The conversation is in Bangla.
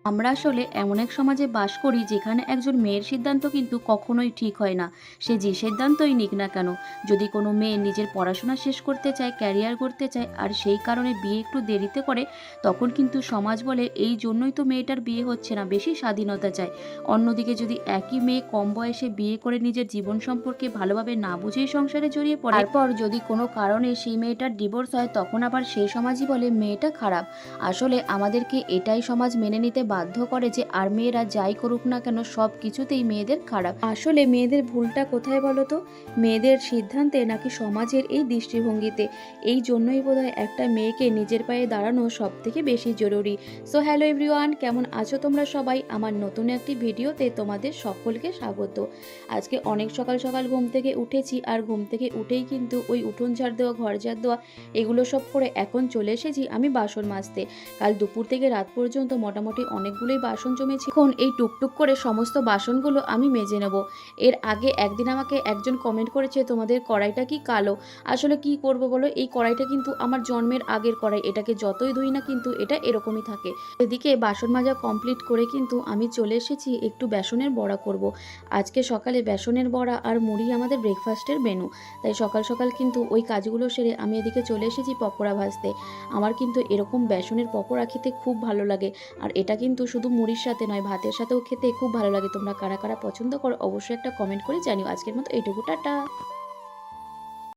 আমরা আসলে এমন এক সমাজে বাস করি যেখানে একজন মেয়ের সিদ্ধান্ত কিন্তু কখনোই ঠিক হয় না। সে যে সিদ্ধান্তই নিক না কেন, যদি কোনো মেয়ে নিজের পড়াশোনা শেষ করতে চায়, ক্যারিয়ার করতে চায় আর সেই কারণে বিয়ে একটু দেরিতে করে, তখন কিন্তু সমাজ বলে এই জন্যই তো মেয়েটার বিয়ে হচ্ছে না, বেশি স্বাধীনতা চায়। অন্যদিকে যদি একই মেয়ে কম বয়সে বিয়ে করে নিজের জীবন সম্পর্কে ভালোভাবে না বুঝেই সংসারে জড়িয়ে পড়ে, তারপর যদি কোনো কারণে সেই মেয়েটার ডিভোর্স হয়, তখন আবার সেই সমাজই বলে মেয়েটা খারাপ। আসলে আমাদেরকে এটাই সমাজ মেনে নিতে বাধ্য করে যে আর মেয়েরা যাই করুক না কেন সব কিছুতেই মেয়েদের খারাপ। আসলে মেয়েদের ভুলটা কোথায় বলো তো? মেয়েদের সিদ্ধান্তে নাকি সমাজের এই দৃষ্টিভঙ্গিতে? এই জন্যই বোধহয় একটা মেয়েকে নিজের পায়ে দাঁড়ানো সব থেকে বেশি জরুরি। সো হ্যালো এভরিওয়ান, কেমন আছো তোমরা সবাই? আমার নতুন একটি ভিডিওতে তোমাদের সকলকে স্বাগত। আজকে অনেক সকাল সকাল ঘুম থেকে উঠেছি, আর ঘুম থেকে উঠেই কিন্তু ওই উঠোন ঝাড় দেওয়া, ঘর ঝাড় দেওয়া, এগুলো সব করে এখন চলে এসেছি আমি বাসন মাজতে। কাল দুপুর থেকে রাত পর্যন্ত মোটামুটি অনেকগুলোই বাসন জমেছে। এখন এই টুকটুক করে সমস্ত বাসনগুলো আমি মেজে নেব। এর আগে একদিন আমাকে একজন কমেন্ট করেছে, তোমাদের কড়াইটা কি কালো? আসলে কি করব বলো, এই কড়াইটা কিন্তু আমার জন্মের আগের কড়াই, এটাকে যতই ধুই না কিন্তু এটা এরকমই থাকে। এদিকে বাসন মাজা কমপ্লিট করে কিন্তু আমি চলে এসেছি একটু বেসনের বড়া করব। আজকে সকালে বেসনের বড়া আর মুড়ি আমাদের ব্রেকফাস্টের মেনু। তাই সকাল সকাল কিন্তু ওই কাজগুলো সেরে আমি এদিকে চলে এসেছি পকোড়া ভাজতে। আমার কিন্তু এরকম বেসনের পকোড়া খেতে খুব ভালো লাগে, আর এটা কিন্তু শুধু মুড়ির সাথে নয়, ভাতের সাথেও খেতে খুব ভালো লাগে। তোমরা কারা কারা পছন্দ করো অবশ্যই একটা কমেন্ট করে জানিও। আজকের মতো এইটুকু, টাটা।